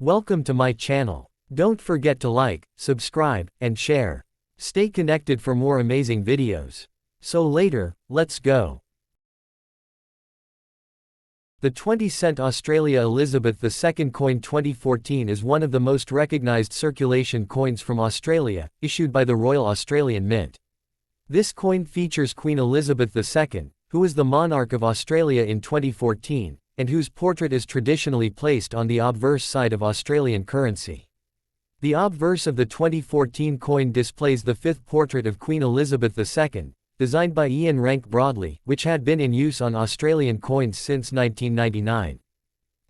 Welcome to my channel. Don't forget to like, subscribe, and share. Stay connected for more amazing videos. So later, let's go. The 20-cent Australia Elizabeth II coin 2014 is one of the most recognized circulation coins from Australia, issued by the Royal Australian Mint. This coin features Queen Elizabeth II, who was the monarch of Australia in 2014, and whose portrait is traditionally placed on the obverse side of Australian currency. The obverse of the 2014 coin displays the fifth portrait of Queen Elizabeth II, designed by Ian Rank Broadley, which had been in use on Australian coins since 1999.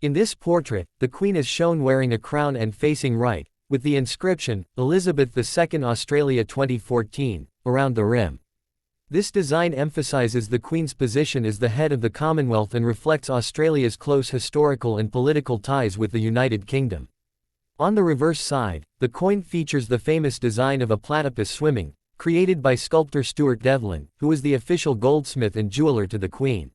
In this portrait, the Queen is shown wearing a crown and facing right, with the inscription, Elizabeth II Australia 2014, around the rim. This design emphasizes the Queen's position as the head of the Commonwealth and reflects Australia's close historical and political ties with the United Kingdom. On the reverse side, the coin features the famous design of a platypus swimming, created by sculptor Stuart Devlin, who was the official goldsmith and jeweler to the Queen.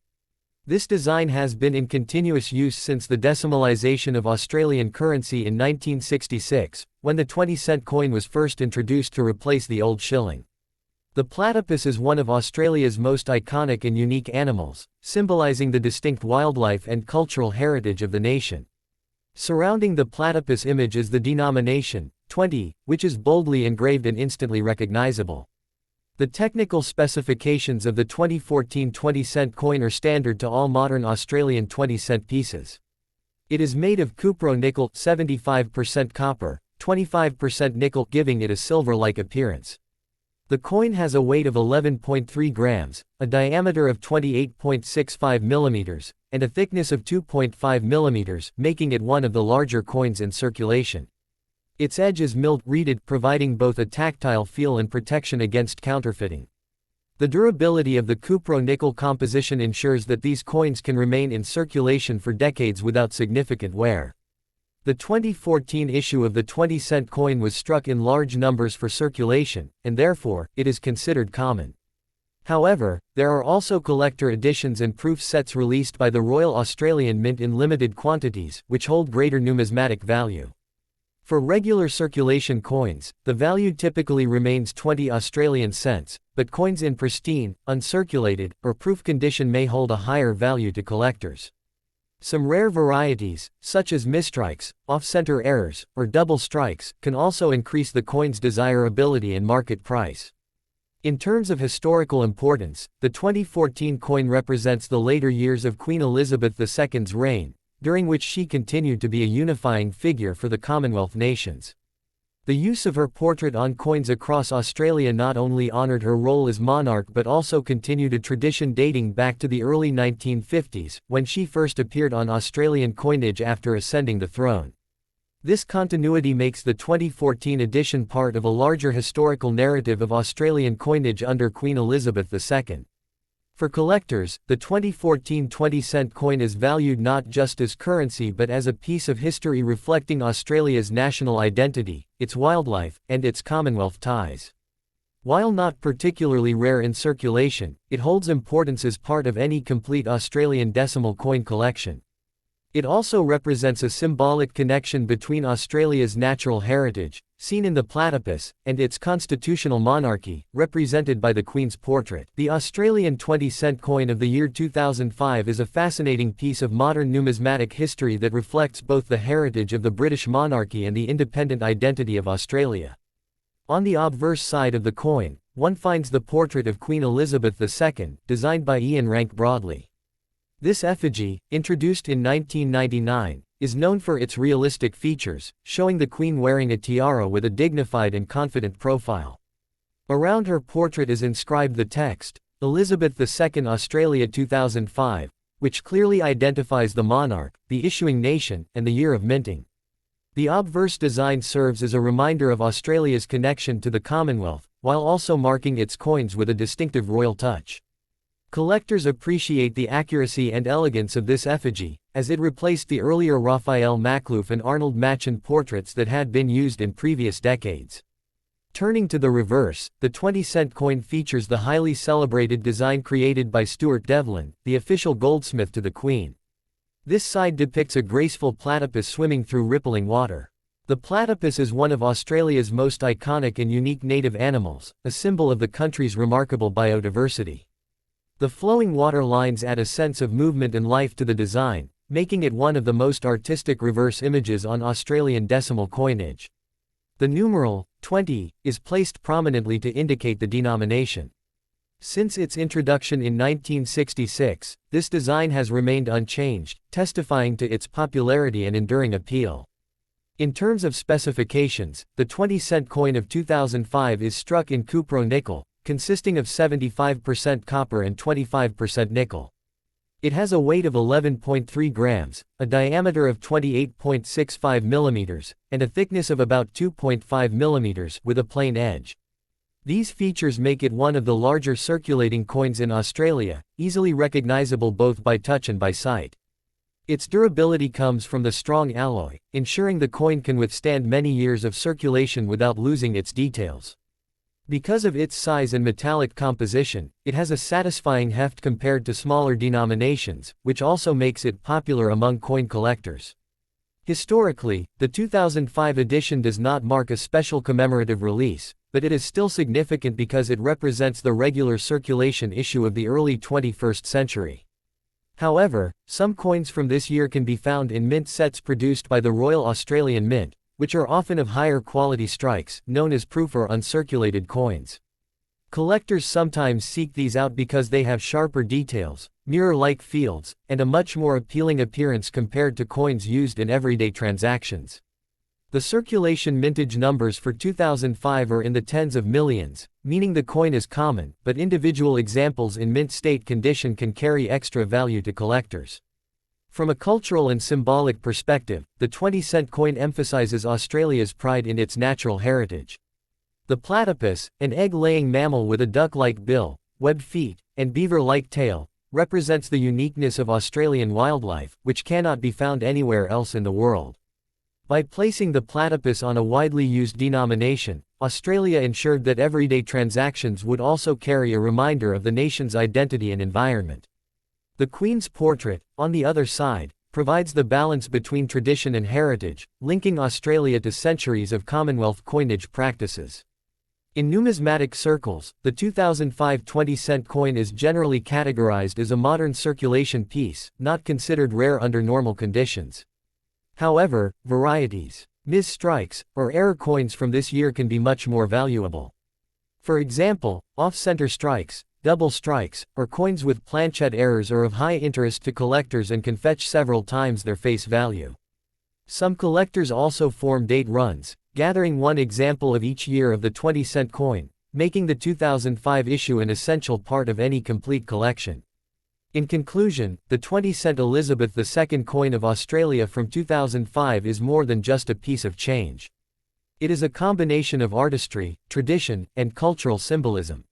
This design has been in continuous use since the decimalisation of Australian currency in 1966, when the 20-cent coin was first introduced to replace the old shilling. The platypus is one of Australia's most iconic and unique animals, symbolising the distinct wildlife and cultural heritage of the nation. Surrounding the platypus image is the denomination, 20, which is boldly engraved and instantly recognizable. The technical specifications of the 2014 20-cent coin are standard to all modern Australian 20-cent pieces. It is made of cupro-nickel, 75% copper, 25% nickel, giving it a silver-like appearance. The coin has a weight of 11.3 grams, a diameter of 28.65 millimeters, and a thickness of 2.5 millimeters, making it one of the larger coins in circulation. Its edge is milled-reeded, providing both a tactile feel and protection against counterfeiting. The durability of the cupro-nickel composition ensures that these coins can remain in circulation for decades without significant wear. The 2014 issue of the 20-cent coin was struck in large numbers for circulation, and therefore, it is considered common. However, there are also collector editions and proof sets released by the Royal Australian Mint in limited quantities, which hold greater numismatic value. For regular circulation coins, the value typically remains 20 Australian cents, but coins in pristine, uncirculated, or proof condition may hold a higher value to collectors. Some rare varieties, such as misstrikes, off-center errors, or double strikes, can also increase the coin's desirability and market price. In terms of historical importance, the 2014 coin represents the later years of Queen Elizabeth II's reign, during which she continued to be a unifying figure for the Commonwealth nations. The use of her portrait on coins across Australia not only honored her role as monarch but also continued a tradition dating back to the early 1950s, when she first appeared on Australian coinage after ascending the throne. This continuity makes the 2014 edition part of a larger historical narrative of Australian coinage under Queen Elizabeth II. For collectors, the 2014 20-cent coin is valued not just as currency but as a piece of history reflecting Australia's national identity, its wildlife, and its Commonwealth ties. While not particularly rare in circulation, it holds importance as part of any complete Australian decimal coin collection. It also represents a symbolic connection between Australia's natural heritage, seen in the platypus, and its constitutional monarchy, represented by the Queen's portrait. The Australian 20-cent coin of the year 2005 is a fascinating piece of modern numismatic history that reflects both the heritage of the British monarchy and the independent identity of Australia. On the obverse side of the coin, one finds the portrait of Queen Elizabeth II, designed by Ian Rank Broadley. This effigy, introduced in 1999, is known for its realistic features, showing the Queen wearing a tiara with a dignified and confident profile. Around her portrait is inscribed the text, Elizabeth II Australia 2005, which clearly identifies the monarch, the issuing nation, and the year of minting. The obverse design serves as a reminder of Australia's connection to the Commonwealth, while also marking its coins with a distinctive royal touch. Collectors appreciate the accuracy and elegance of this effigy, as it replaced the earlier Raphael Makhlouf and Arnold Machen portraits that had been used in previous decades. Turning to the reverse, the 20-cent coin features the highly celebrated design created by Stuart Devlin, the official goldsmith to the Queen. This side depicts a graceful platypus swimming through rippling water. The platypus is one of Australia's most iconic and unique native animals, a symbol of the country's remarkable biodiversity. The flowing water lines add a sense of movement and life to the design, making it one of the most artistic reverse images on Australian decimal coinage. The numeral 20 is placed prominently to indicate the denomination. Since its introduction in 1966, this design has remained unchanged, testifying to its popularity and enduring appeal. In terms of specifications, the 20-cent coin of 2005 is struck in cupro-nickel, consisting of 75% copper and 25% nickel. It has a weight of 11.3 grams, a diameter of 28.65 millimeters, and a thickness of about 2.5 millimeters with a plain edge. These features make it one of the larger circulating coins in Australia, easily recognizable both by touch and by sight. Its durability comes from the strong alloy, ensuring the coin can withstand many years of circulation without losing its details. Because of its size and metallic composition, it has a satisfying heft compared to smaller denominations, which also makes it popular among coin collectors. Historically, the 2005 edition does not mark a special commemorative release, but it is still significant because it represents the regular circulation issue of the early 21st century. However, some coins from this year can be found in mint sets produced by the Royal Australian Mint, which are often of higher quality strikes, known as proof or uncirculated coins. Collectors sometimes seek these out because they have sharper details, mirror-like fields, and a much more appealing appearance compared to coins used in everyday transactions. The circulation mintage numbers for 2005 are in the tens of millions, meaning the coin is common, but individual examples in mint state condition can carry extra value to collectors. From a cultural and symbolic perspective, the 20-cent coin emphasizes Australia's pride in its natural heritage. The platypus, an egg-laying mammal with a duck-like bill, webbed feet, and beaver-like tail, represents the uniqueness of Australian wildlife, which cannot be found anywhere else in the world. By placing the platypus on a widely used denomination, Australia ensured that everyday transactions would also carry a reminder of the nation's identity and environment. The Queen's portrait, on the other side, provides the balance between tradition and heritage, linking Australia to centuries of Commonwealth coinage practices. In numismatic circles, the 2005 20-cent coin is generally categorized as a modern circulation piece, not considered rare under normal conditions. However, varieties, mis-strikes, or error coins from this year can be much more valuable. For example, off-center strikes, double strikes, or coins with planchette errors are of high interest to collectors and can fetch several times their face value. Some collectors also form date runs, gathering one example of each year of the 20-cent coin, making the 2005 issue an essential part of any complete collection. In conclusion, the 20-cent Elizabeth II coin of Australia from 2005 is more than just a piece of change. It is a combination of artistry, tradition, and cultural symbolism.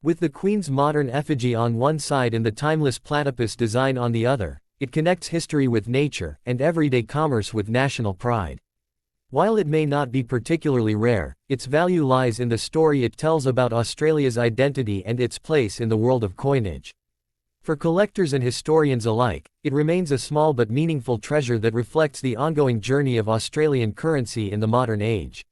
With the Queen's modern effigy on one side and the timeless platypus design on the other, it connects history with nature and everyday commerce with national pride. While it may not be particularly rare, its value lies in the story it tells about Australia's identity and its place in the world of coinage. For collectors and historians alike, it remains a small but meaningful treasure that reflects the ongoing journey of Australian currency in the modern age.